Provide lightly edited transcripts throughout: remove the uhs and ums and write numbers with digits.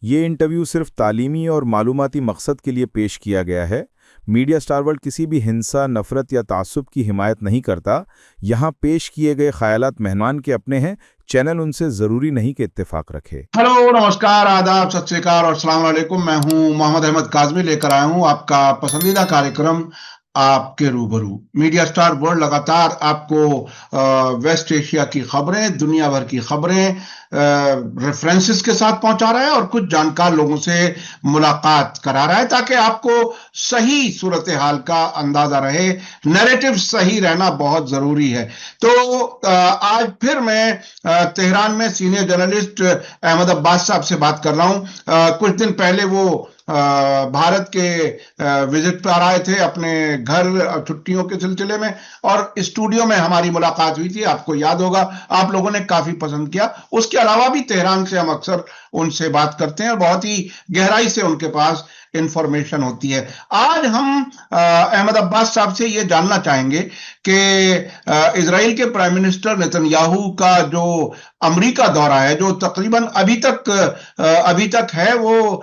یہ انٹرویو صرف تعلیمی اور معلوماتی مقصد کے لیے پیش کیا گیا ہے۔ میڈیا اسٹار ورلڈ کسی بھی ہنسا، نفرت یا تعصب کی حمایت نہیں کرتا۔ یہاں پیش کیے گئے خیالات مہمان کے اپنے ہیں، چینل ان سے ضروری نہیں کہ اتفاق رکھے۔ ہلو، نمسکار، آداب، ست سری اکال اور السلام علیکم۔ میں ہوں محمد احمد کاظمی، لے کر آیا ہوں آپ کا پسندیدہ کاریکرم آپ کے روبرو۔ میڈیا اسٹار ورلڈ لگاتار آپ کو ویسٹ ایشیا کی خبریں، دنیا بھر کی خبریں ریفرنسز کے ساتھ پہنچا رہا ہے اور کچھ جانکار لوگوں سے ملاقات کرا رہا ہے تاکہ آپ کو صحیح صورتحال کا اندازہ رہے۔ نیریٹو صحیح رہنا بہت ضروری ہے۔ تو آج پھر میں تہران میں سینئر جرنلسٹ احمد عباس صاحب سے بات کر رہا ہوں۔ کچھ دن پہلے وہ بھارت کے وزٹ پر آئے تھے اپنے گھر چھٹیوں کے سلسلے میں، اور اسٹوڈیو میں ہماری ملاقات ہوئی تھی، آپ کو یاد ہوگا، آپ لوگوں نے کافی پسند کیا۔ اس کے علاوہ بھی تہران سے ہم اکثر ان سے بات کرتے ہیں اور بہت ہی گہرائی سے ان کے پاس انفارمیشن ہوتی ہے۔ آج ہم احمد عباس صاحب سے یہ جاننا چاہیں گے کہ اسرائیل کے پرائم منسٹر نیتن یاہو کا جو امریکہ دورہ ہے، جو تقریباً ابھی تک ہے، وہ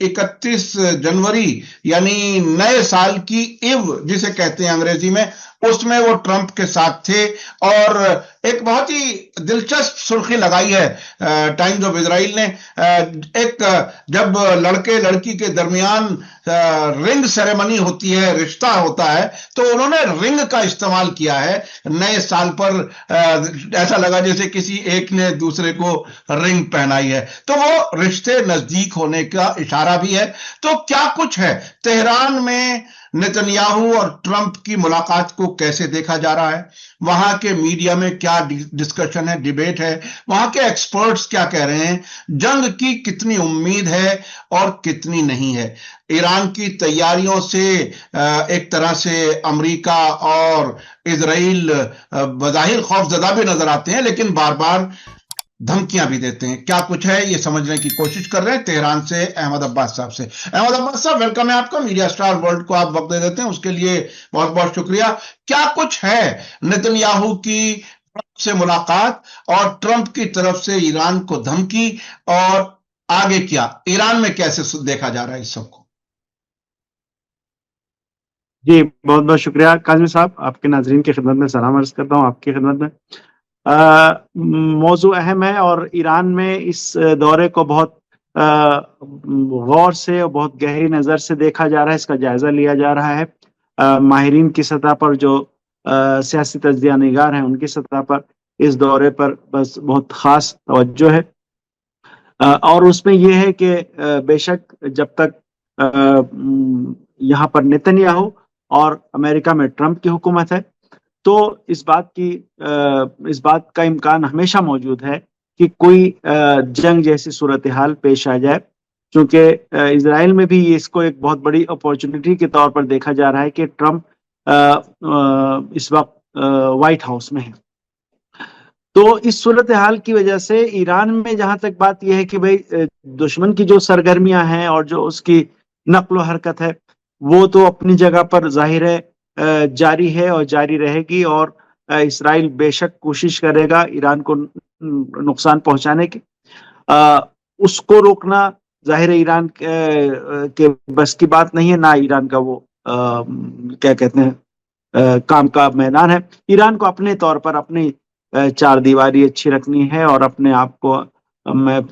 31 جنوری یعنی نئے سال کی ایو جسے کہتے ہیں انگریزی میں، اس میں وہ ٹرمپ کے ساتھ تھے، اور ایک بہت ہی دلچسپ سرخی لگائی ہے ٹائمز آف اسرائیل نے۔ ایک جب لڑکے لڑکی کے درمیان رنگ سیریمنی ہوتی ہے، رشتہ ہوتا ہے، تو انہوں نے رنگ کا استعمال کیا ہے نئے سال پر۔ ایسا لگا جیسے کسی ایک نے دوسرے کو رنگ پہنائی ہے، تو وہ رشتے نزدیک ہونے کا اشارہ بھی ہے۔ تو کیا کچھ ہے تہران میں نیتن یاہو اور ٹرمپ کی ملاقات کو کیسے دیکھا جا رہا ہے؟ وہاں کے میڈیا میں کیا ڈسکشن ہے، ڈیبیٹ ہے؟ وہاں کے ایکسپرٹس کیا کہہ رہے ہیں؟ جنگ کی کتنی امید ہے اور کتنی نہیں ہے؟ ایران کی تیاریوں سے ایک طرح سے امریکہ اور اسرائیل بظاہر خوف زدہ بھی نظر آتے ہیں، لیکن بار بار دھمکیاں بھی دیتے ہیں۔ کیا کچھ ہے یہ سمجھنے کی کوشش کر رہے ہیں تہران سے احمد عباس صاحب سے۔ احمد عباس صاحب، ویلکم ہے آپ کا۔ میڈیا اسٹار ورلڈ کو آپ وقت دے دیتے ہیں، اس کے لیے بہت بہت شکریہ۔ کیا کچھ ہے نیتن یاہو کی ٹرمپ سے ملاقات اور ٹرمپ کی طرف سے ایران کو دھمکی، اور آگے کیا ایران میں کیسے دیکھا جا رہا ہے اس سب کو؟ جی، بہت بہت شکریہ کاظمی صاحب، آپ کے ناظرین کی خدمت میں سلام عرض کرتا ہوں، آپ کی خدمت میں۔ موضوع اہم ہے، اور ایران میں اس دورے کو بہت غور سے اور بہت گہری نظر سے دیکھا جا رہا ہے، اس کا جائزہ لیا جا رہا ہے۔ ماہرین کی سطح پر، جو سیاسی تجزیہ نگار ہیں، ان کی سطح پر اس دورے پر بس بہت خاص توجہ ہے، اور اس میں یہ ہے کہ بے شک جب تک یہاں پر نیتن یاہو اور امریکہ میں ٹرمپ کی حکومت ہے، تو اس بات کا امکان ہمیشہ موجود ہے کہ کوئی جنگ جیسی صورتحال پیش آ جائے، چونکہ اسرائیل میں بھی اس کو ایک بہت بڑی اپورچونٹی کے طور پر دیکھا جا رہا ہے کہ ٹرمپ اس وقت وائٹ ہاؤس میں ہے۔ تو اس صورتحال کی وجہ سے ایران میں جہاں تک بات یہ ہے کہ بھئی دشمن کی جو سرگرمیاں ہیں اور جو اس کی نقل و حرکت ہے، وہ تو اپنی جگہ پر ظاہر ہے جاری ہے اور جاری رہے گی، اور اسرائیل بے شک کوشش کرے گا ایران کو نقصان پہنچانے کی۔ اس کو روکنا ظاہر ایران کے بس کی بات نہیں ہے، نہ ایران کا وہ کیا کہتے ہیں کام کا میدان ہے۔ ایران کو اپنے طور پر اپنی چار دیواری اچھی رکھنی ہے اور اپنے آپ کو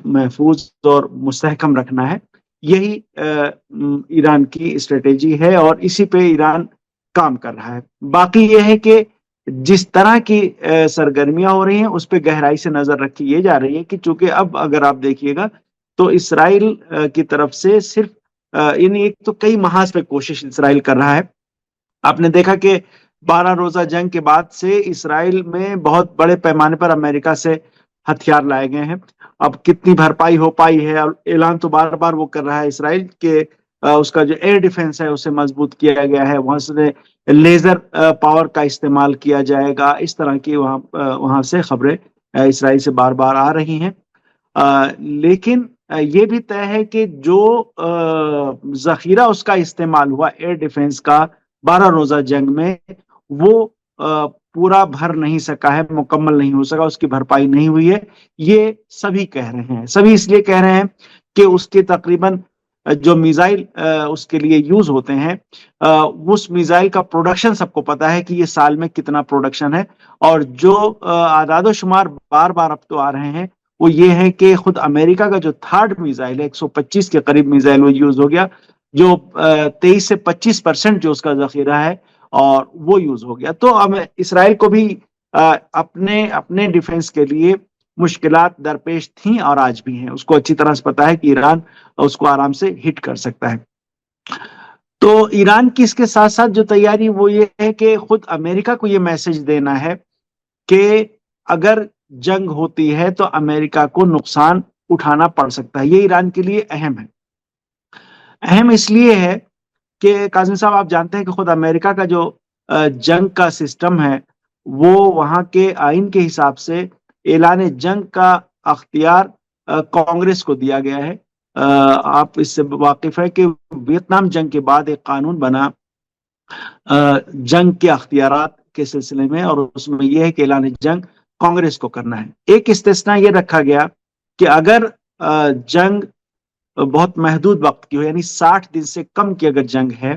محفوظ اور مستحکم رکھنا ہے۔ یہی ایران کی اسٹریٹجی ہے اور اسی پہ ایران کام کر رہا ہے۔ باقی یہ ہے کہ جس طرح کی سرگرمیاں ہو رہی ہیں اس پہ گہرائی سے نظر رکھی یہ جا رہی ہے کہ چونکہ اب اگر آپ دیکھیے گا تو اسرائیل کی طرف سے صرف یعنی ایک تو کئی محاذ پہ کوشش اسرائیل کر رہا ہے۔ آپ نے دیکھا کہ 12 روزہ جنگ کے بعد سے اسرائیل میں بہت بڑے پیمانے پر امریکہ سے ہتھیار لائے گئے ہیں۔ اب کتنی بھرپائی ہو پائی ہے، اعلان تو بار بار وہ کر رہا ہے اسرائیل کہ اس کا جو ایئر ڈیفنس ہے اسے مضبوط کیا گیا ہے، وہاں سے لیزر پاور کا استعمال کیا جائے گا، اس طرح کی وہاں سے خبریں اسرائیل سے بار بار آ رہی ہیں۔ لیکن یہ بھی طے ہے کہ جو ذخیرہ اس کا استعمال ہوا ایئر ڈیفنس کا 12 روزہ جنگ میں، وہ پورا بھر نہیں سکا ہے، مکمل نہیں ہو سکا، اس کی بھرپائی نہیں ہوئی ہے۔ یہ سبھی کہہ رہے ہیں، سبھی اس لیے کہہ رہے ہیں کہ اس کے تقریباً جو میزائل اس کے لیے یوز ہوتے ہیں اس میزائل کا پروڈکشن سب کو پتا ہے کہ یہ سال میں کتنا پروڈکشن ہے، اور جو اعداد و شمار بار بار اب تو آ رہے ہیں وہ یہ ہے کہ خود امریکہ کا جو تھرڈ میزائل ہے 125 کے قریب میزائل وہ یوز ہو گیا، جو 23 سے 25% جو اس کا ذخیرہ ہے اور وہ یوز ہو گیا۔ تو اسرائیل کو بھی اپنے ڈیفنس کے لیے مشکلات درپیش تھیں اور آج بھی ہیں، اس کو اچھی طرح سے پتا ہے کہ ایران اس کو آرام سے ہٹ کر سکتا ہے۔ تو ایران کی اس کے ساتھ ساتھ جو تیاری وہ یہ ہے کہ خود امریکہ کو یہ میسج دینا ہے کہ اگر جنگ ہوتی ہے تو امریکہ کو نقصان اٹھانا پڑ سکتا ہے۔ یہ ایران کے لیے اہم ہے، اہم اس لیے ہے کہ کاظمی صاحب آپ جانتے ہیں کہ خود امریکہ کا جو جنگ کا سسٹم ہے وہ وہاں کے آئین کے حساب سے اعلان جنگ کا اختیار کانگریس کو دیا گیا ہے۔ آپ اس سے واقف ہے کہ ویتنام جنگ کے بعد ایک قانون بنا جنگ کے اختیارات کے سلسلے میں، اور اس میں یہ ہے کہ اعلان جنگ کانگریس کو کرنا ہے۔ ایک استثناء یہ رکھا گیا کہ اگر جنگ بہت محدود وقت کی ہو، یعنی 60 دن سے کم کی اگر جنگ ہے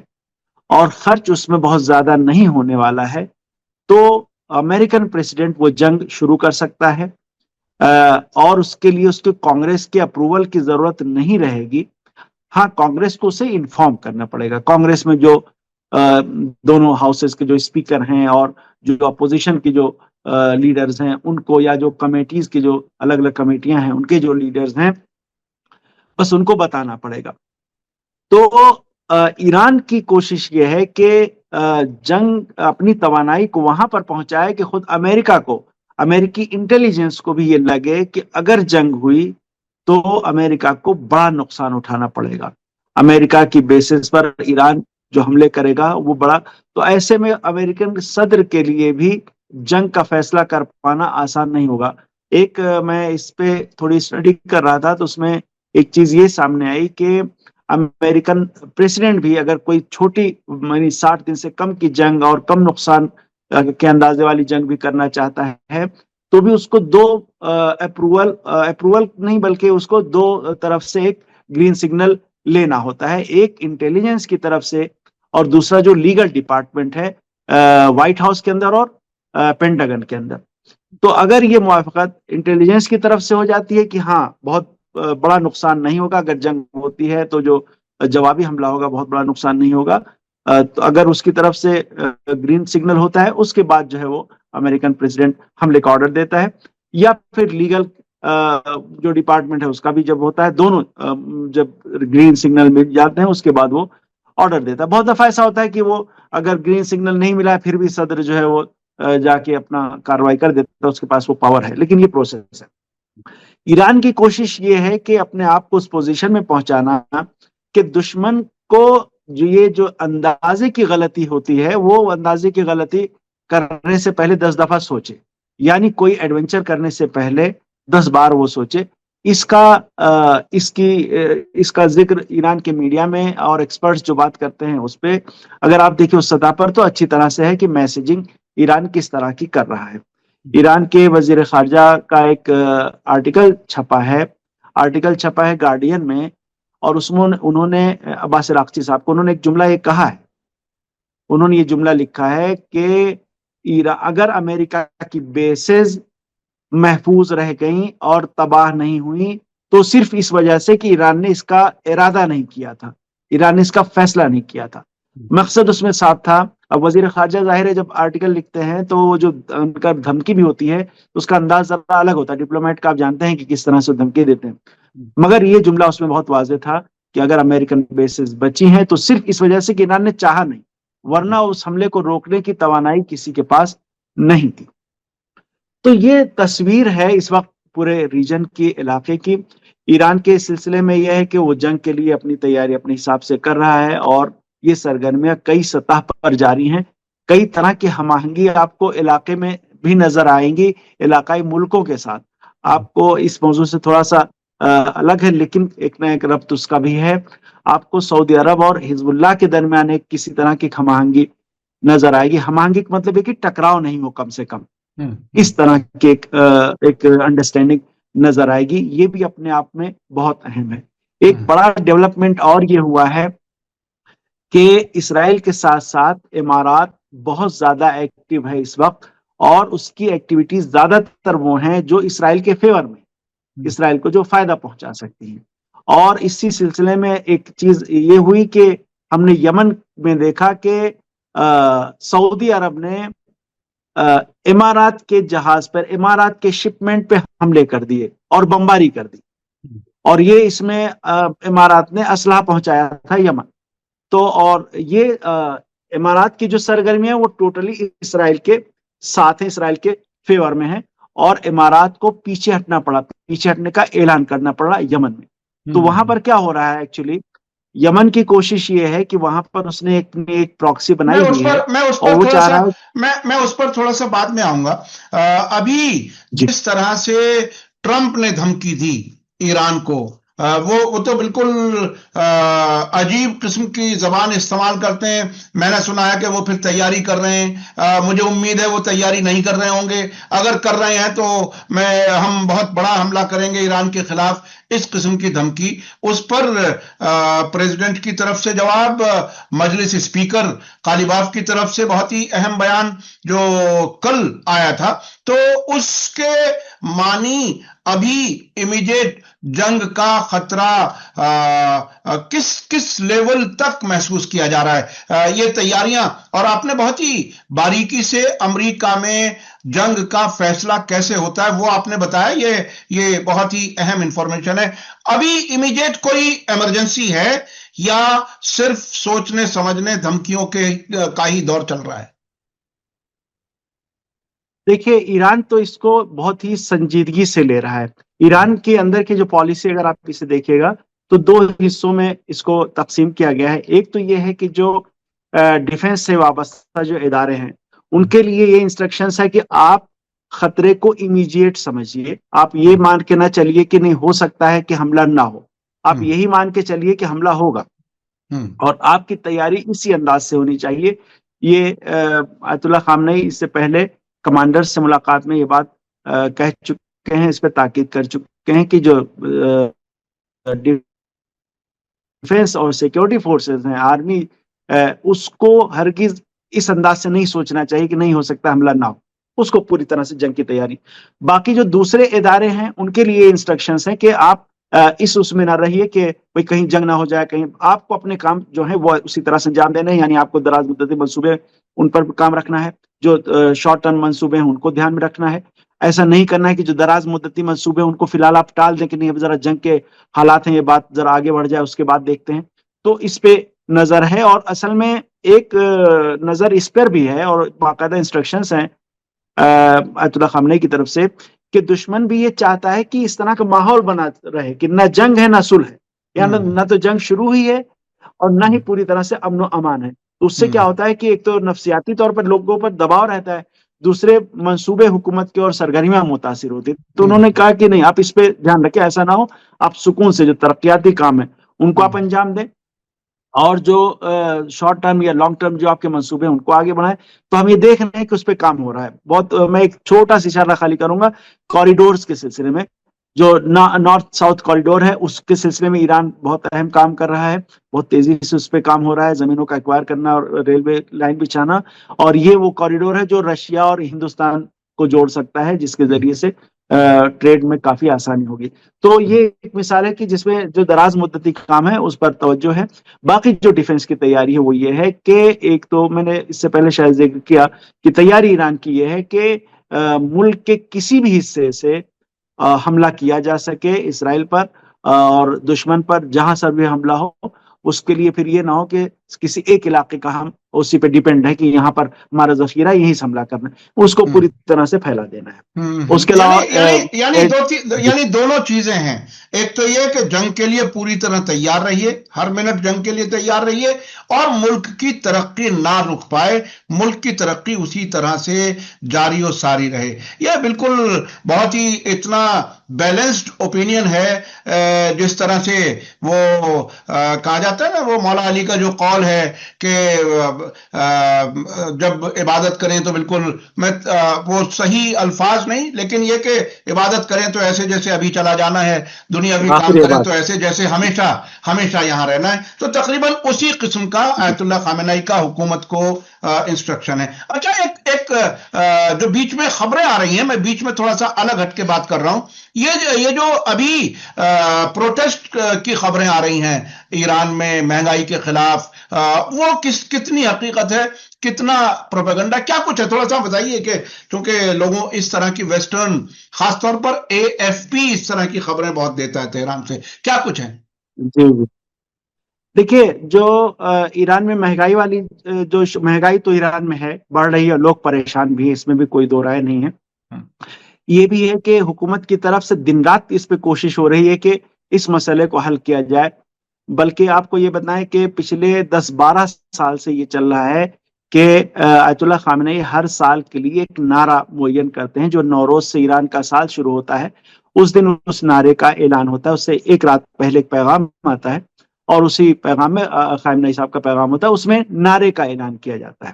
اور خرچ اس میں بہت زیادہ نہیں ہونے والا ہے تو امریکن پریزیڈنٹ وہ جنگ شروع کر سکتا ہے، اور اس کے لیے اس کے کانگریس کے اپروول کی ضرورت نہیں رہے گی۔ ہاں، کانگریس کو اسے انفارم کرنا پڑے گا۔ کانگریس میں جو دونوں ہاؤسز کے جو اسپیکر ہیں اور جو اپوزیشن کے جو لیڈرز ہیں ان کو، یا جو کمیٹیز کی جو الگ الگ کمیٹیاں ہیں ان کے جو لیڈرز ہیں، بس ان کو بتانا پڑے گا۔ تو ایران کی کوشش یہ ہے کہ جنگ اپنی توانائی کو وہاں پر پہنچائے کہ خود امریکہ کو، امریکی انٹیلیجنس کو بھی یہ لگے کہ اگر جنگ ہوئی تو امریکہ کو بڑا نقصان اٹھانا پڑے گا، امریکہ کی بیسس پر ایران جو حملے کرے گا وہ بڑا۔ تو ایسے میں امریکن صدر کے لیے بھی جنگ کا فیصلہ کر پانا آسان نہیں ہوگا۔ ایک میں اس پہ تھوڑی اسٹڈی کر رہا تھا تو اس میں ایک چیز یہ سامنے آئی کہ امریکن پریزیڈنٹ بھی اگر کوئی چھوٹی، یعنی 60 دن سے کم کی جنگ اور کم نقصان کے اندازے والی جنگ بھی کرنا چاہتا ہے تو بھی اس کو دو اپروول نہیں بلکہ اس کو دو طرف سے ایک گرین سگنل لینا ہوتا ہے، ایک انٹیلیجنس کی طرف سے اور دوسرا جو لیگل ڈپارٹمنٹ ہے وائٹ ہاؤس کے اندر اور پینٹاگن کے اندر۔ تو اگر یہ موافقت انٹیلیجنس کی طرف سے ہو جاتی ہے کہ ہاں بہت بڑا نقصان نہیں ہوگا، اگر جنگ ہوتی ہے تو جو جوابی حملہ ہوگا بہت بڑا نقصان نہیں ہوگا، تو اگر اس کی طرف سے گرین سگنل ہوتا ہے اس کے بعد جو ہے وہ امریکن پریزیڈنٹ حملے کا آرڈر دیتا ہے، یا پھر لیگل جو ڈپارٹمنٹ ہے اس کا بھی جب ہوتا ہے، دونوں جب گرین سگنل مل جاتے ہیں اس کے بعد وہ آرڈر دیتا ہے۔ بہت دفعہ ایسا ہوتا ہے کہ وہ اگر گرین سگنل نہیں ملا ہے پھر بھی صدر جو ہے وہ جا کے اپنا کارروائی کر دیتا ہے، اس کے پاس وہ پاور ہے، لیکن یہ پروسیس ہے۔ ایران کی کوشش یہ ہے کہ اپنے آپ کو اس پوزیشن میں پہنچانا کہ دشمن کو جو اندازے کی غلطی ہوتی ہے وہ اندازے کی غلطی کرنے سے پہلے 10 دفعہ سوچے، یعنی کوئی ایڈونچر کرنے سے پہلے 10 بار وہ سوچے۔ اس کا ذکر ایران کے میڈیا میں اور ایکسپرٹس جو بات کرتے ہیں اس پہ اگر آپ دیکھیں اس سطح پر تو اچھی طرح سے ہے کہ میسیجنگ ایران کس طرح کی کر رہا ہے۔ ایران کے وزیر خارجہ کا ایک آرٹیکل چھپا ہے گارڈین میں، اور اس میں انہوں نے عباس عراقچی صاحب کو انہوں نے ایک جملہ یہ کہا ہے، انہوں نے یہ جملہ لکھا ہے کہ اگر امریکہ کی بیسز محفوظ رہ گئیں اور تباہ نہیں ہوئی تو صرف اس وجہ سے کہ ایران نے اس کا ارادہ نہیں کیا تھا، ایران نے اس کا فیصلہ نہیں کیا تھا، مقصد اس میں صاف تھا۔ اب وزیر خارجہ ظاہر ہے جب آرٹیکل لکھتے ہیں تو وہ جو ان کا دھمکی بھی ہوتی ہے اس کا انداز ذرا الگ ہوتا ہے، ڈپلومیٹ کا آپ جانتے ہیں کہ کس طرح سے دھمکی دیتے ہیں، مگر یہ جملہ اس میں بہت واضح تھا کہ اگر امریکن بیسز بچی ہیں تو صرف اس وجہ سے کہ ایران نے چاہا نہیں، ورنہ اس حملے کو روکنے کی توانائی کسی کے پاس نہیں تھی۔ تو یہ تصویر ہے اس وقت پورے ریجن کے علاقے کی۔ ایران کے سلسلے میں یہ ہے کہ وہ جنگ کے لیے اپنی تیاری اپنے حساب سے کر رہا ہے، اور یہ سرگرمیاں کئی سطح پر جاری ہیں، کئی طرح کی ہم آہنگی آپ کو علاقے میں بھی نظر آئیں گی علاقائی ملکوں کے ساتھ۔ آپ کو اس موضوع سے تھوڑا سا الگ ہے لیکن ایک نہ ایک ربط اس کا بھی ہے، آپ کو سعودی عرب اور حزب اللہ کے درمیان ایک کسی طرح کی ہم آہنگی نظر آئے گی۔ ہم آہنگی کا مطلب ہے کہ ٹکراؤ نہیں ہو، کم سے کم اس طرح کی ایک انڈرسٹینڈنگ نظر آئے گی، یہ بھی اپنے آپ میں بہت اہم ہے۔ ایک بڑا ڈیولپمنٹ اور یہ ہوا ہے کہ اسرائیل کے ساتھ ساتھ امارات بہت زیادہ ایکٹیو ہے اس وقت، اور اس کی ایکٹیویٹیز زیادہ تر وہ ہیں جو اسرائیل کے فیور میں، اسرائیل کو جو فائدہ پہنچا سکتی ہیں۔ اور اسی سلسلے میں ایک چیز یہ ہوئی کہ ہم نے یمن میں دیکھا کہ سعودی عرب نے امارات کے جہاز پر، امارات کے شپمنٹ پہ حملے کر دیے اور بمباری کر دی، اور یہ اس میں امارات نے اسلحہ پہنچایا تھا یمن۔ تو اور یہ امارات کی جو سرگرمیاں وہ ٹوٹلی اسرائیل کے ساتھ ہیں، اسرائیل کے فیور میں ہیں، اور امارات کو پیچھے ہٹنا پڑا، پیچھے ہٹنے کا اعلان کرنا پڑا یمن میں۔ تو وہاں پر کیا ہو رہا ہے ایکچولی، یمن کی کوشش یہ ہے کہ وہاں پر اس نے ایک پراکسی بنائی ہوئی ہے، اور وہ چاہ رہا ہے، میں اس پر تھوڑا سا بعد میں آؤں گا۔ ابھی جس طرح سے ٹرمپ نے دھمکی دی ایران کو، وہ تو بالکل عجیب قسم کی زبان استعمال کرتے ہیں۔ میں نے سنا ہے کہ وہ پھر تیاری کر رہے ہیں، مجھے امید ہے وہ تیاری نہیں کر رہے ہوں گے، اگر کر رہے ہیں تو ہم بہت بڑا حملہ کریں گے ایران کے خلاف، اس قسم کی دھمکی۔ اس پر پریزیڈنٹ کی طرف سے جواب، مجلس اسپیکر قالیباف کی طرف سے بہت ہی اہم بیان جو کل آیا تھا، تو اس کے معنی ابھی امیڈیٹ جنگ کا خطرہ کس لیول تک محسوس کیا جا رہا ہے؟ یہ تیاریاں، اور آپ نے بہت ہی باریکی سے امریکہ میں جنگ کا فیصلہ کیسے ہوتا ہے وہ آپ نے بتایا، یہ بہت ہی اہم انفارمیشن ہے۔ ابھی امیڈیٹ کوئی ایمرجنسی ہے یا صرف سوچنے سمجھنے دھمکیوں کا ہی دور چل رہا ہے؟ دیکھیے، ایران تو اس کو بہت ہی سنجیدگی سے لے رہا ہے۔ ایران کے اندر کی جو پالیسی اگر آپ اسے دیکھیے گا تو دو حصوں میں اس کو تقسیم کیا گیا ہے۔ ایک تو یہ ہے کہ جو ڈیفنس سے وابستہ جو ادارے ہیں ان کے لیے یہ انسٹرکشنز ہے کہ آپ خطرے کو امیڈیٹ سمجھیے، آپ یہ مان کے نہ چلیے کہ نہیں ہو سکتا ہے کہ حملہ نہ ہو، آپ یہی مان کے چلیے کہ حملہ ہوگا، اور آپ کی تیاری اسی انداز سے ہونی چاہیے۔ یہ آیت اللہ خامنئی اس سے پہلے کمانڈر سے ملاقات میں یہ بات کہہ چکے ہیں، اس پہ تاکید کر چکے ہیں کہ جو ڈیفنس اور سیکیورٹی فورسز ہیں، آرمی، اس کو ہرگز اس انداز سے نہیں سوچنا چاہیے کہ نہیں ہو سکتا حملہ نہ ہو، اس کو پوری طرح سے جنگ کی تیاری۔ باقی جو دوسرے ادارے ہیں ان کے لیے انسٹرکشنز ہیں کہ آپ اس میں نہ رہیے کہ بھئی کہیں جنگ نہ ہو جائے، کہیں آپ کو اپنے کام جو ہے وہ اسی طرح سے انجام دینے ہیں، یعنی آپ کو دراز مدتی منصوبے ان پر کام رکھنا ہے، جو شارٹ ٹرم منصوبے ہیں ان کو دھیان میں رکھنا ہے۔ ایسا نہیں کرنا ہے کہ جو دراز مدتی منصوبے ان کو فی الحال آپ ٹال دیں کہ نہیں اب ذرا جنگ کے حالات ہیں، یہ بات ذرا آگے بڑھ جائے اس کے بعد دیکھتے ہیں۔ تو اس پہ نظر ہے، اور اصل میں ایک نظر اس پر بھی ہے، اور باقاعدہ انسٹرکشنز ہیں آیت اللہ خامنئی کی طرف سے کہ دشمن بھی یہ چاہتا ہے کہ اس طرح کا ماحول بنا رہے کہ نہ جنگ ہے نہ صلح ہے، یعنی نہ تو جنگ شروع ہوئی ہے اور نہ ہی پوری طرح سے امن و امان ہے۔ تو اس سے کیا ہوتا ہے کہ ایک تو نفسیاتی طور پر لوگوں پر دباؤ رہتا ہے، دوسرے منصوبے حکومت کے اور سرگرمیاں متاثر ہوتی۔ تو انہوں نے کہا کہ نہیں، آپ اس پہ دھیان رکھیں، ایسا نہ ہو، آپ سکون سے جو ترقیاتی کام ہیں ان کو آپ انجام دیں، اور جو شارٹ ٹرم یا لانگ ٹرم جو آپ کے منصوبے ہیں ان کو آگے بڑھائیں۔ تو ہم یہ دیکھ رہے ہیں کہ اس پہ کام ہو رہا ہے بہت۔ میں ایک چھوٹا سا اشارہ خالی کروں گا کوریڈورز کے سلسلے میں، جو نارتھ ساؤتھ کوریڈور ہے اس کے سلسلے میں ایران بہت اہم کام کر رہا ہے، بہت تیزی سے اس پہ کام ہو رہا ہے، زمینوں کا ایکوائر کرنا اور ریلوے لائن بچھانا، اور یہ وہ کوریڈور ہے جو رشیا اور ہندوستان کو جوڑ سکتا ہے، جس کے ذریعے سے ٹریڈ میں کافی آسانی ہوگی۔ تو یہ ایک مثال ہے کہ جس میں جو دراز مدتی کام ہے اس پر توجہ ہے۔ باقی جو ڈیفنس کی تیاری ہے وہ یہ ہے کہ ایک تو میں نے اس سے پہلے شاید ذکر کیا کہ تیاری ایران کی یہ ہے کہ ملک کے کسی بھی حصے سے حملہ کیا جا سکے اسرائیل پر، اور دشمن پر جہاں سے بھی حملہ ہو اس کے لیے پھر یہ نہ ہو کہ کسی ایک علاقے کا ہم اسی پہ ڈیپینڈ ہے کہ یہاں پر ہمارا ذخیرہ یہیں سے حملہ کرنا ہے، اس کو پوری طرح سے پھیلا دینا ہے۔ اس کے علاوہ یعنی دونوں چیزیں ہیں، ایک تو یہ کہ جنگ کے لیے پوری طرح تیار رہیے، ہر منٹ جنگ کے لیے تیار رہیے، اور ملک کی ترقی نہ رک پائے، ملک کی ترقی اسی طرح سے جاری و ساری رہے۔ یہ بالکل بہت ہی اتنا بیلنسڈ اوپینین ہے، جس طرح سے وہ کہا جاتا ہے نا، وہ مولا علی کا جو قول ہے کہ جب عبادت کریں تو بالکل وہ صحیح الفاظ نہیں، لیکن یہ کہ عبادت کریں تو ایسے جیسے ابھی چلا جانا ہے، دنیاوی کام کریں تو ایسے جیسے ہمیشہ ہمیشہ یہاں رہنا ہے. تو تقریباً اسی قسم کا آیت اللہ خامنہئی کا حکومت کو انسٹرکشن ہے. اچھا، ایک جو بیچ میں خبریں آ رہی ہیں، میں بیچ میں تھوڑا سا الگ ہٹ کے بات کر رہا ہوں. یہ جو ابھی پروٹیسٹ کی خبریں آ رہی ہیں ایران میں مہنگائی کے خلاف، وہ کتنی حقیقت ہے، کتنا پروپیگنڈا، کیا کچھ ہے؟ تھوڑا سا بتائیے، کہ چونکہ لوگوں اس طرح کی ویسٹرن، خاص طور پر AFP اس طرح کی خبریں بہت دیتا ہے تہران سے، کیا کچھ ہے؟ جی جی، دیکھیے، جو ایران میں مہنگائی والی جو مہنگائی تو ایران میں ہے، بڑھ رہی ہے، لوگ پریشان بھی ہیں، اس میں بھی کوئی دو رائے نہیں ہے. یہ بھی ہے کہ حکومت کی طرف سے دن رات اس پہ کوشش ہو رہی ہے کہ اس مسئلے کو حل کیا جائے. بلکہ آپ کو یہ بتائیں کہ پچھلے 10-12 سال سے یہ چل رہا ہے کہ آیت اللہ خامنہئی ہر سال کے لیے ایک نعرہ معین کرتے ہیں. جو نوروز سے ایران کا سال شروع ہوتا ہے، اس دن اس نعرے کا اعلان ہوتا ہے. اس سے ایک رات پہلے ایک پیغام آتا ہے، اور اسی پیغام میں خامنہئی صاحب کا پیغام ہوتا ہے، اس میں نعرے کا اعلان کیا جاتا ہے.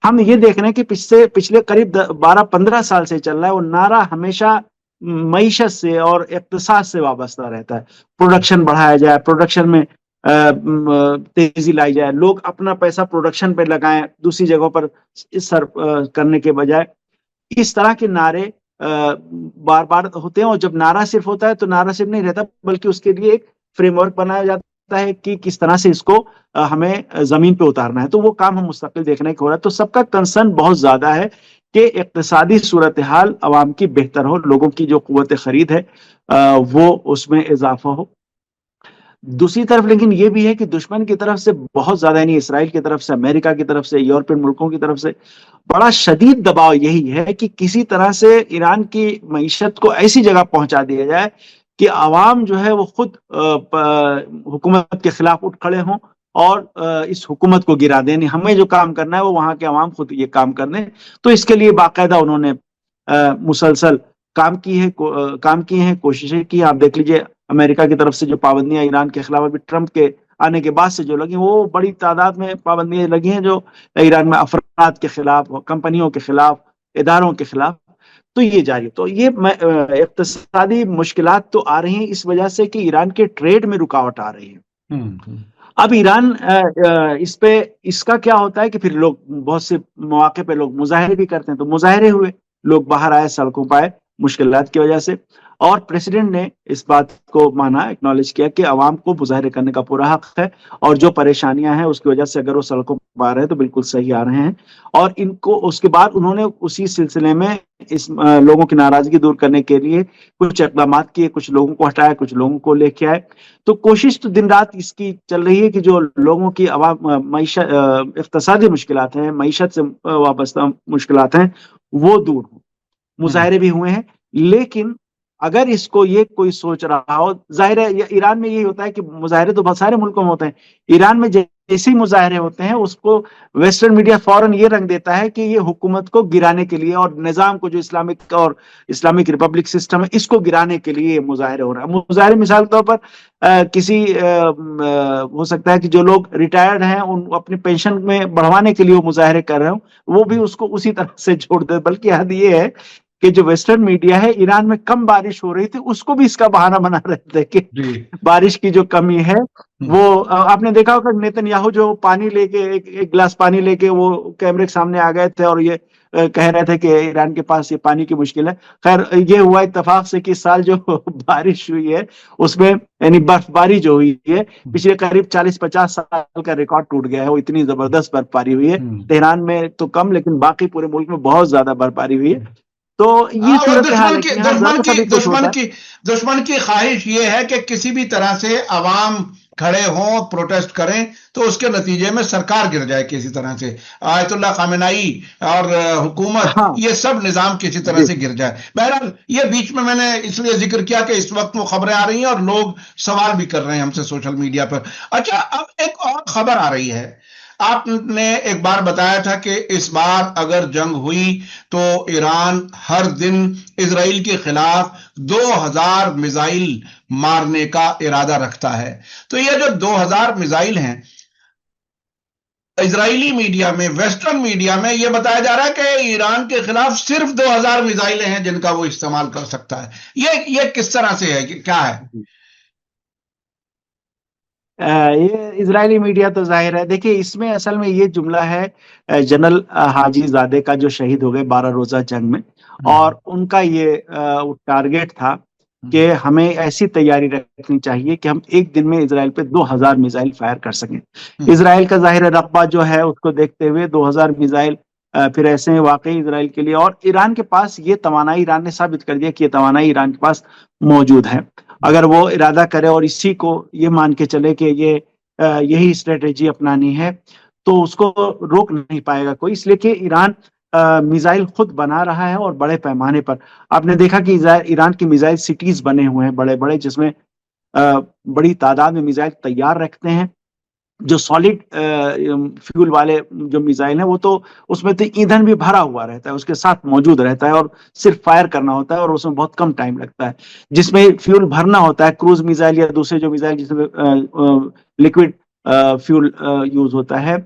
ہم یہ دیکھ رہے ہیں کہ پچھلے قریب 12-15 سال سے چل رہا ہے. وہ نعرہ ہمیشہ معیشت سے اور اقتصاد سے وابستہ رہتا ہے. پروڈکشن بڑھایا جائے، پروڈکشن میں تیزی لائی جائے، لوگ اپنا پیسہ پروڈکشن پہ لگائیں، دوسری جگہوں پر کرنے کے بجائے. اس طرح کے نعرے بار بار ہوتے ہیں. اور جب نعرہ صرف ہوتا ہے تو نعرہ صرف نہیں رہتا، بلکہ اس کے لیے ایک فریم ورک بنایا جاتا ہے کہ کس طرح سے اس کو ہمیں زمین پہ اتارنا ہے. تو وہ کام ہم مستقل دیکھنے کو ہو رہا ہے. تو سب کا کنسرن بہت زیادہ ہے کہ اقتصادی صورتحال عوام کی بہتر ہو، لوگوں کی جو قوت خرید ہے وہ اس میں اضافہ ہو. دوسری طرف لیکن یہ بھی ہے کہ دشمن کی طرف سے بہت زیادہ، یعنی اسرائیل کی طرف سے، امریکہ کی طرف سے، یورپین ملکوں کی طرف سے بڑا شدید دباؤ یہی ہے کہ کسی طرح سے ایران کی معیشت کو ایسی جگہ پہنچا دیا جائے کہ عوام جو ہے وہ خود حکومت کے خلاف اٹھ کھڑے ہوں اور اس حکومت کو گرا دیں. ہمیں جو کام کرنا ہے وہ وہاں کے عوام خود یہ کام کر دیں. تو اس کے لیے باقاعدہ انہوں نے مسلسل کام کی ہیں، کوششیں کی. آپ دیکھ لیجئے امریکہ کی طرف سے جو پابندیاں ایران کے خلاف ابھی ٹرمپ کے آنے کے بعد سے جو لگی، وہ بڑی تعداد میں پابندیاں لگی ہیں جو ایران میں افراد کے خلاف، کمپنیوں کے خلاف، اداروں کے خلاف. تو یہ جاری. تو یہ اقتصادی مشکلات تو آ رہی ہیں اس وجہ سے کہ ایران کے ٹریڈ میں رکاوٹ آ رہی ہے. اب ایران اس کا کیا ہوتا ہے کہ پھر لوگ بہت سے مواقع پہ لوگ مظاہرے بھی کرتے ہیں. تو مظاہرے ہوئے، لوگ باہر آئے، سڑکوں پہ آئے مشکلات کی وجہ سے. اور پریزیڈنٹ نے اس بات کو مانا، اکنالج کیا کہ عوام کو مظاہرے کرنے کا پورا حق ہے، اور جو پریشانیاں ہیں اس کی وجہ سے اگر وہ سڑکوں پر آ رہے ہیں تو بالکل صحیح آ رہے ہیں. اور ان کو اس کے بعد انہوں نے اسی سلسلے میں اس لوگوں کی ناراضگی دور کرنے کے لیے کچھ اقدامات کیے، کچھ لوگوں کو ہٹایا، کچھ لوگوں کو لے کے آئے. تو کوشش تو دن رات اس کی چل رہی ہے کہ جو لوگوں کی معیشت، اقتصادی مشکلات ہیں، معیشت سے وابستہ مشکلات ہیں، وہ دور ہوں. مظاہرے بھی ہوئے ہیں، لیکن اگر اس کو یہ کوئی سوچ رہا ہو، ظاہر ہے ایران میں یہی ہوتا ہے کہ مظاہرے تو بہت سارے ملکوں میں ہوتے ہیں، ایران میں جیسے ہی مظاہرے ہوتے ہیں اس کو ویسٹرن میڈیا فوراً یہ رنگ دیتا ہے کہ یہ حکومت کو گرانے کے لیے اور نظام کو، جو اسلامک ریپبلک سسٹم ہے، اس کو گرانے کے لیے مظاہرے ہو رہا ہے. مظاہرے مثال کے طور پر کسی ہو سکتا ہے کہ جو لوگ ریٹائرڈ ہیں ان اپنی پینشن میں بڑھوانے کے لیے وہ مظاہرے کر رہے ہوں، وہ بھی اس کو اسی طرح سے چھوڑ دے. بلکہ حد یہ ہے کہ جو ویسٹرن میڈیا ہے، ایران میں کم بارش ہو رہی تھی، اس کو بھی اس کا بہانہ بنا رہے تھے کہ بارش کی جو کمی ہے وہ آپ نے دیکھا ہوگا. نیتن یاہو جو پانی لے کے ایک گلاس پانی لے کے وہ کیمرے کے سامنے آ گئے تھے اور یہ کہہ رہے تھے کہ ایران کے پاس یہ پانی کی مشکل ہے. خیر یہ ہوا اتفاق سے کہ اس سال جو بارش ہوئی ہے اس میں، یعنی برف باری جو ہوئی ہے، پچھلے قریب 40-50 سال کا ریکارڈ ٹوٹ گیا ہے. وہ اتنی زبردست برف باری ہوئی ہے. تہران میں تو کم، لیکن باقی پورے ملک میں بہت زیادہ برف باری ہوئی ہے. تو یہ صورتحال ہے. دشمن کی خواہش یہ ہے کہ کسی بھی طرح سے عوام کھڑے ہوں، پروٹیسٹ کریں، تو اس کے نتیجے میں سرکار گر جائے کسی طرح سے، آیت اللہ خامنہئی اور حکومت، یہ سب نظام کسی طرح سے گر جائے. بہرحال یہ بیچ میں نے اس لیے ذکر کیا کہ اس وقت وہ خبریں آ رہی ہیں اور لوگ سوال بھی کر رہے ہیں ہم سے سوشل میڈیا پر. اچھا، اب ایک اور خبر آ رہی ہے. آپ نے ایک بار بتایا تھا کہ اس بار اگر جنگ ہوئی تو ایران ہر دن اسرائیل کے خلاف 2000 میزائل مارنے کا ارادہ رکھتا ہے. تو یہ جو 2000 میزائل ہیں، اسرائیلی میڈیا میں، ویسٹرن میڈیا میں یہ بتایا جا رہا ہے کہ ایران کے خلاف صرف 2000 میزائلیں ہیں جن کا وہ استعمال کر سکتا ہے. یہ کس طرح سے ہے، کیا ہے؟ یہ اسرائیلی میڈیا تو ظاہر ہے. دیکھیے اس میں اصل میں یہ جملہ ہے جنرل حاجی زادے کا، جو شہید ہو گئے 12 روزہ جنگ میں، اور ان کا یہ ٹارگیٹ تھا کہ ہمیں ایسی تیاری رکھنی چاہیے کہ ہم ایک دن میں اسرائیل پہ 2000 میزائل فائر کر سکیں. اسرائیل کا ظاہر رقبہ جو ہے اس کو دیکھتے ہوئے 2000 میزائل پھر ایسے ہیں واقعی اسرائیل کے لیے. اور ایران کے پاس یہ توانائی، ایران نے ثابت کر دیا کہ یہ توانائی ایران کے پاس موجود ہے. اگر وہ ارادہ کرے اور اسی کو یہ مان کے چلے کہ یہی اسٹریٹجی اپنانی ہے، تو اس کو روک نہیں پائے گا کوئی. اس لیے کہ ایران میزائل خود بنا رہا ہے اور بڑے پیمانے پر. آپ نے دیکھا کہ ایران کی میزائل سٹیز بنے ہوئے ہیں بڑے بڑے، جس میں بڑی تعداد میں میزائل تیار رکھتے ہیں. جو سالڈ فیول والے جو میزائل ہیں وہ تو اس میں تو ایندھن بھی بھرا ہوا رہتا ہے، اس کے ساتھ موجود رہتا ہے، اور صرف فائر کرنا ہوتا ہے اور اس میں بہت کم ٹائم لگتا ہے. جس میں فیول بھرنا ہوتا ہے، کروز میزائل یا دوسرے جو میزائل جس میں لکوڈ فیول یوز ہوتا ہے،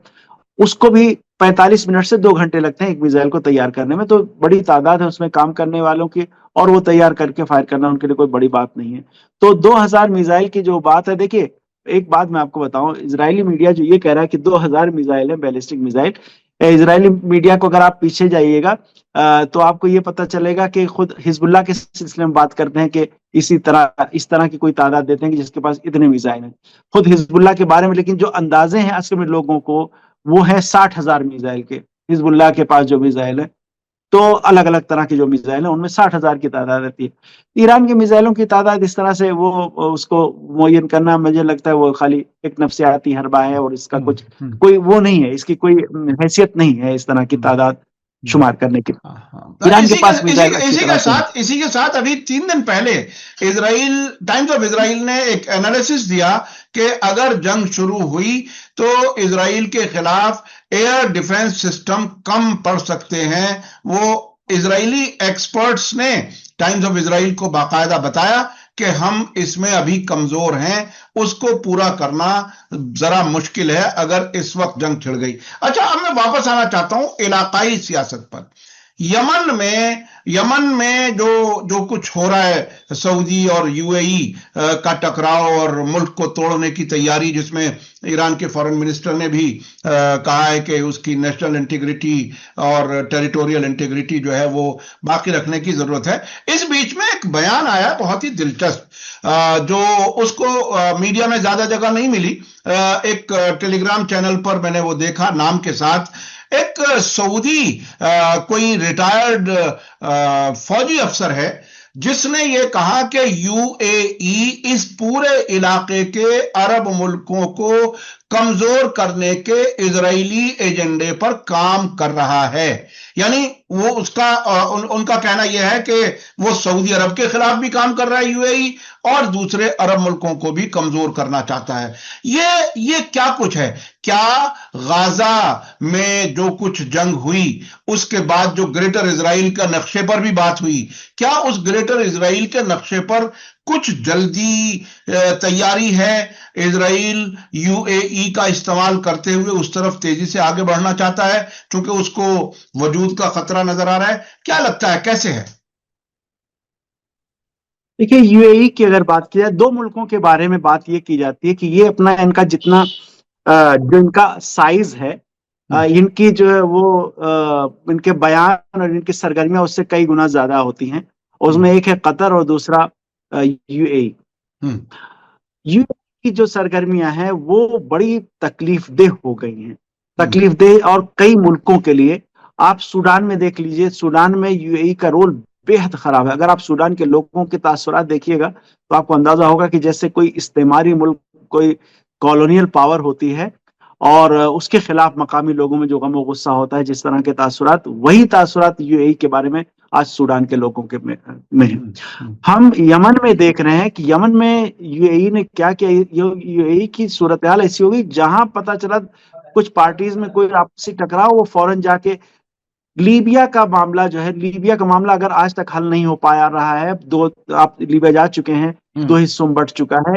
اس کو بھی 45 منٹ سے 2 گھنٹے لگتے ہیں ایک میزائل کو تیار کرنے میں. تو بڑی تعداد ہے اس میں کام کرنے والوں کی، اور وہ تیار کر کے فائر کرنا ان کے لیے کوئی بڑی بات نہیں ہے. تو 2000 میزائل کی جو بات ہے، دیکھیے ایک بات میں آپ کو بتاؤں، اسرائیلی میڈیا جو یہ کہہ رہا ہے کہ 2000 میزائل ہیں، بیلسٹک میزائل، اسرائیلی میڈیا کو اگر آپ پیچھے جائیے گا تو آپ کو یہ پتہ چلے گا کہ خود حزب اللہ کے سلسلے میں بات کرتے ہیں کہ اس طرح کی کوئی تعداد دیتے ہیں کہ جس کے پاس اتنے میزائل ہیں خود حزب اللہ کے بارے میں. لیکن جو اندازے ہیں اصل میں لوگوں کو وہ ہے 60,000 میزائل کے. حزب اللہ کے پاس جو میزائل ہے، تو الگ الگ طرح کے جو میزائل ہیں ان میں 60,000 کی تعداد رہتی ہے. ایران کے میزائلوں کی تعداد اس طرح سے وہ اس کو معین کرنا، مجھے لگتا ہے وہ خالی ایک نفسیاتی حربہ ہے، اور اس کا کچھ کوئی وہ نہیں ہے، اس کی کوئی حیثیت نہیں ہے اس طرح کی تعداد شمار کرنے کی. ایران کے پاس میزائل اچھی طرح سے. اسی کے ساتھ ابھی 3 دن پہلے ٹائمز آف اسرائیل نے ایک انالیسس دیا کہ اگر جنگ شروع ہوئی تو اسرائیل کے خلاف ایئر ڈیفنس سسٹم کم پڑ سکتے ہیں. وہ اسرائیلی ایکسپرٹس نے ٹائمز آف اسرائیل کو باقاعدہ بتایا کہ ہم اس میں ابھی کمزور ہیں، اس کو پورا کرنا ذرا مشکل ہے اگر اس وقت جنگ چھڑ گئی. اچھا، اب میں واپس آنا چاہتا ہوں علاقائی سیاست پر. یمن میں جو کچھ ہو رہا ہے، سعودی اور یو اے ای کا ٹکراؤ اور ملک کو توڑنے کی تیاری، جس میں ایران کے فارن منسٹر نے بھی کہا ہے کہ اس کی نیشنل انٹیگریٹی اور ٹیریٹوریل انٹیگریٹی جو ہے وہ باقی رکھنے کی ضرورت ہے. اس بیچ میں ایک بیان آیا بہت ہی دلچسپ، جو اس کو میڈیا میں زیادہ جگہ نہیں ملی. ایک ٹیلی گرام چینل پر میں نے وہ دیکھا، نام کے ساتھ ایک سعودی کوئی ریٹائرڈ فوجی افسر ہے جس نے یہ کہا کہ یو اے ای اس پورے علاقے کے عرب ملکوں کو کمزور کرنے کے اسرائیلی ایجنڈے پر کام کر رہا ہے. یعنی وہ ان کا کہنا یہ ہے کہ وہ سعودی عرب کے خلاف بھی کام کر رہا ہے یو اے ای، اور دوسرے عرب ملکوں کو بھی کمزور کرنا چاہتا ہے. یہ کیا کچھ ہے؟ کیا غزہ میں جو کچھ جنگ ہوئی اس کے بعد جو گریٹر اسرائیل کا نقشے پر بھی بات ہوئی، کیا اس گریٹر اسرائیل کے نقشے پر کچھ جلدی تیاری ہے؟ اسرائیل یو اے ای کا استعمال کرتے ہوئے اس طرف تیزی سے آگے بڑھنا چاہتا ہے چونکہ اس کو وجود کا خطرہ نظر آ رہا ہے. کیا لگتا ہے، کیسے ہے؟ دیکھیے یو اے ای کی اگر بات کی جائے، 2 ملکوں کے بارے میں بات یہ کی جاتی ہے کہ یہ اپنا ان کا جتنا جو ان کا سائز ہے، ان کی جو ہے وہ ان کے بیان اور ان کی سرگرمیاں اس سے کئی گنا زیادہ ہوتی ہیں. اس میں ایک ہے قطر اور دوسرا یو اے ای. یو اے ای کی جو سرگرمیاں ہیں وہ بڑی تکلیف دہ ہو گئی ہیں، تکلیف دہ، اور کئی ملکوں کے لیے. آپ سوڈان میں دیکھ لیجئے، سوڈان میں یو اے ای کا رول بے حد خراب ہے. اگر آپ سوڈان کے لوگوں کے تاثرات دیکھیے گا تو آپ کو اندازہ ہوگا کہ جیسے کوئی استعماری ملک، کوئی کالونیل پاور ہوتی ہے، اور اس کے خلاف مقامی لوگوں میں جو غم و غصہ ہوتا ہے، جس طرح کے تاثرات، وہی تاثرات یو اے ای کے بارے میں آج سوڈان کے لوگوں کے میں ہیں. ہم یمن میں دیکھ رہے ہیں کہ یمن میں یو اے ای نے کیا کیا. یو اے ای کی صورتحال ایسی ہوگی جہاں پتہ چلا کچھ پارٹیز میں کوئی آپسی ٹکراؤ، وہ فوراً جا کے لیبیا کا معاملہ جو ہے، لیبیا کا معاملہ اگر آج تک حل نہیں ہو پایا رہا ہے، آپ لیبیا جا چکے ہیں، 2 حصوں میں بٹ چکا ہے،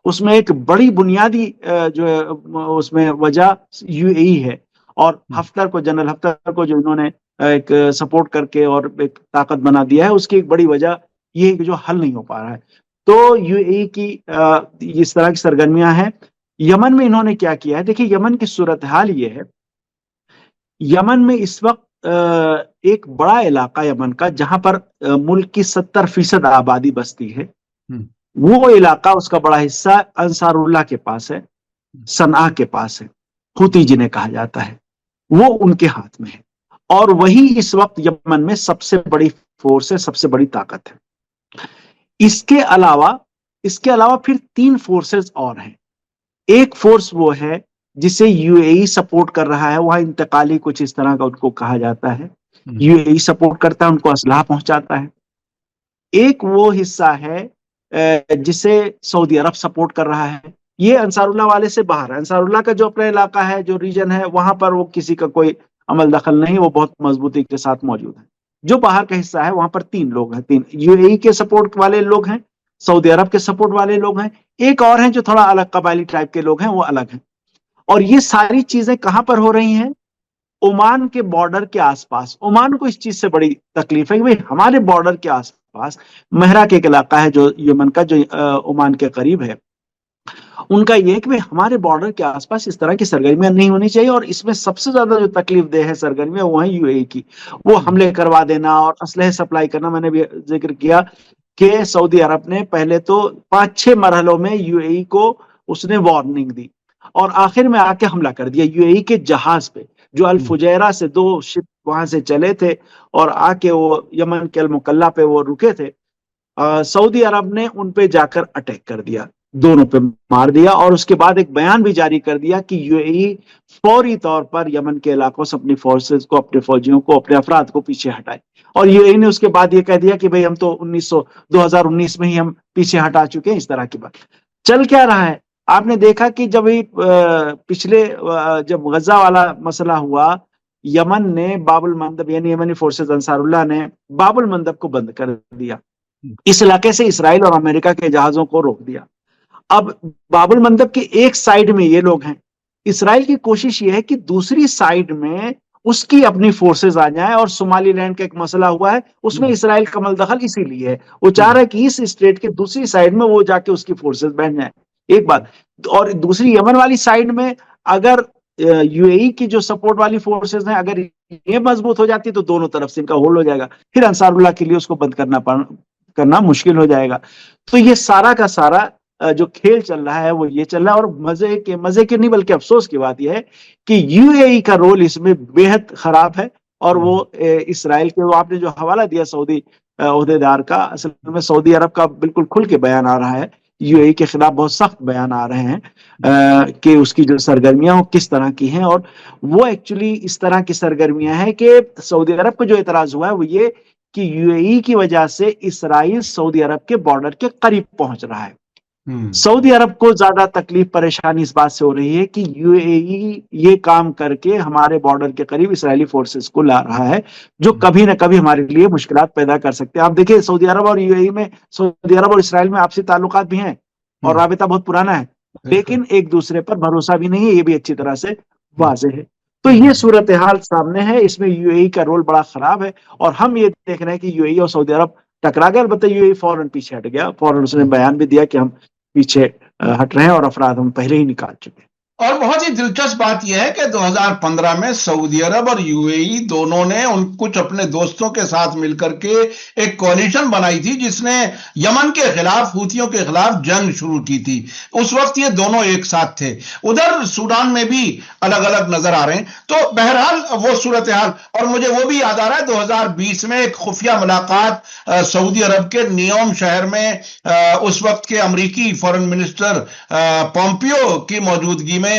اس میں ایک بڑی بنیادی جو ہے اس میں وجہ یو اے ای ہے، اور ہفتر کو، جنرل ہفتر کو جو انہوں نے ایک سپورٹ کر کے اور ایک طاقت بنا دیا ہے، اس کی ایک بڑی وجہ یہ ہے کہ جو حل نہیں ہو پا رہا ہے. تو یو اے ای کی اس طرح کی سرگرمیاں ہیں. یمن میں انہوں نے کیا کیا ہے؟ دیکھیں یمن کی صورتحال یہ ہے، یمن میں اس وقت ایک بڑا علاقہ یمن کا جہاں پر ملک کی 70% آبادی بستی ہے، وہ علاقہ، اس کا بڑا حصہ انصار اللہ کے پاس ہے، صنعاء کے پاس ہے، ہوتی جنہیں کہا جاتا ہے، وہ ان کے ہاتھ میں ہے، اور وہی اس وقت یمن میں سب سے بڑی فورس ہے، سب سے بڑی طاقت ہے. اس کے علاوہ پھر 3 فورسز اور ہیں. ایک فورس وہ ہے جسے یو اے ای سپورٹ کر رہا ہے، وہاں انتقالی کچھ اس طرح کا ان کو کہا جاتا ہے، یو اے ای سپورٹ کرتا ہے، ان کو اسلحہ پہنچاتا ہے. ایک وہ حصہ ہے جسے سعودی عرب سپورٹ کر رہا ہے. یہ انصار اللہ والے سے باہر ہے. انصار اللہ کا جو اپنا علاقہ ہے، جو ریجن ہے، وہاں پر وہ کسی کا کوئی عمل دخل نہیں، وہ بہت مضبوطی کے ساتھ موجود ہے. جو باہر کا حصہ ہے وہاں پر 3 لوگ ہیں، 3 یو اے ای کے سپورٹ والے لوگ ہیں، سعودی عرب کے سپورٹ والے لوگ ہیں، ایک اور ہیں جو تھوڑا الگ قبائلی ٹائپ کے لوگ ہیں، وہ الگ ہیں. اور یہ ساری چیزیں کہاں پر ہو رہی ہیں؟ عمان کے بارڈر کے آس پاس. عمان کو اس چیز سے بڑی تکلیف ہے کہ ہمارے بارڈر کے آس پاس مہرا کے ایک علاقہ ہے جو یمن کا، جو عمان کے قریب ہے. ان کا یہ ہے کہ ہمارے بارڈر کے آس پاس اس طرح کی سرگرمیاں نہیں ہونی چاہیے، اور اس میں سب سے زیادہ جو تکلیف دہ ہے سرگرمیاں وہ ہیں یو اے ای کی. وہ حملے کروا دینا اور اسلحے سپلائی کرنا. میں نے بھی ذکر کیا کہ سعودی عرب نے پہلے تو 5-6 مرحلوں میں یو اے ای کو اس نے وارننگ دی، اور آخر میں آ کے حملہ کر دیا یو اے ای کے جہاز پہ، جو الفجیرہ سے 2 شپ وہاں سے چلے تھے اور آ کے وہ یمن کے المکلا پہ وہ رکے تھے. سعودی عرب نے ان پہ جا کر اٹیک کر دیا، دونوں پہ مار دیا، اور اس کے بعد ایک بیان بھی جاری کر دیا کہ یو اے ای فوری طور پر یمن کے علاقوں سے اپنی فورسز کو، اپنے فوجیوں کو، اپنے افراد کو پیچھے ہٹائے. اور یو اے ای نے اس کے بعد یہ کہہ دیا کہ بھئی ہم تو 2019 میں ہی ہم پیچھے ہٹا چکے ہیں. اس طرح کی بات چل کیا رہا ہے؟ آپ نے دیکھا کہ جب پچھلے جب غزہ والا مسئلہ ہوا، یمن نے باب المندب، یعنی یمنی فورسز انصار اللہ نے باب المندب کو بند کر دیا، اس علاقے سے اسرائیل اور امریکہ کے جہازوں کو روک دیا. اب باب المندب کے ایک سائیڈ میں یہ لوگ ہیں، اسرائیل کی کوشش یہ ہے کہ دوسری سائیڈ میں اس کی اپنی فورسز آ جائیں، اور صومالی لینڈ کا ایک مسئلہ ہوا ہے، اس میں اسرائیل کا عمل دخل اسی لیے ہے، وہ چاہ رہا ہے کہ اس اسٹیٹ کے دوسری سائیڈ میں وہ جا کے اس کی فورسز بیٹھ جائیں. ایک بات. اور دوسری یمن والی سائیڈ میں اگر یو اے ای کی جو سپورٹ والی فورسز ہیں، اگر یہ مضبوط ہو جاتی تو دونوں طرف سے ان کا ہولڈ ہو جائے گا، پھر انصار اللہ کے لیے اس کو بند کرنا مشکل ہو جائے گا. تو یہ سارا کا سارا جو کھیل چل رہا ہے وہ یہ چل رہا ہے. اور مزے کے نہیں بلکہ افسوس کی بات یہ ہے کہ یو اے ای کا رول اس میں بے حد خراب ہے. اور وہ اسرائیل کے، وہ آپ نے جو حوالہ دیا سعودی عہدیدار کا، اصل میں سعودی عرب کا بالکل کھل کے بیان آ رہا ہے، یو اے ای کے خلاف بہت سخت بیان آ رہے ہیں کہ اس کی جو سرگرمیاں وہ کس طرح کی ہیں. اور وہ ایکچولی اس طرح کی سرگرمیاں ہیں کہ سعودی عرب کو جو اعتراض ہوا ہے وہ یہ کہ یو اے ای کی وجہ سے اسرائیل سعودی عرب کے بارڈر کے قریب پہنچ رہا ہے. سعودی عرب کو زیادہ تکلیف پریشانی اس بات سے ہو رہی ہے کہ یو اے ای یہ کام کر کے ہمارے بارڈر کے قریب اسرائیلی فورسز کو لا رہا ہے، جو کبھی نہ کبھی ہمارے لیے مشکلات پیدا کر سکتے ہیں. آپ دیکھیں سعودی عرب اور یو اے ای میں، سعودی عرب اور اسرائیل میں آپسی تعلقات بھی ہیں اور رابطہ بہت پرانا ہے، لیکن ایک دوسرے پر بھروسہ بھی نہیں ہے، یہ بھی اچھی طرح سے واضح ہے. تو یہ صورتحال سامنے ہے، اس میں یو اے ای کا رول بڑا خراب ہے. اور ہم یہ دیکھ رہے ہیں کہ یو اے ای اور سعودی عرب ٹکرا گیا. البتہ یو اے ای فوراً پیچھے ہٹ گیا، فوراً اس نے بیان بھی دیا کہ ہم پیچھے ہٹ رہے ہیں اور افراد ہم پہلے ہی نکال چکے ہیں. اور بہت ہی دلچسپ بات یہ ہے کہ 2015 میں سعودی عرب اور یو اے ای دونوں نے کچھ اپنے دوستوں کے ساتھ مل کر کے ایک کولیشن بنائی تھی جس نے یمن کے خلاف، حوثیوں کے خلاف جنگ شروع کی تھی. اس وقت یہ دونوں ایک ساتھ تھے. ادھر سوڈان میں بھی الگ الگ نظر آ رہے ہیں. تو بہرحال وہ صورتحال. اور مجھے وہ بھی یاد آ رہا ہے 2020 میں ایک خفیہ ملاقات سعودی عرب کے نیوم شہر میں اس وقت کے امریکی فارن منسٹر پومپیو کی موجودگی میں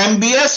MBS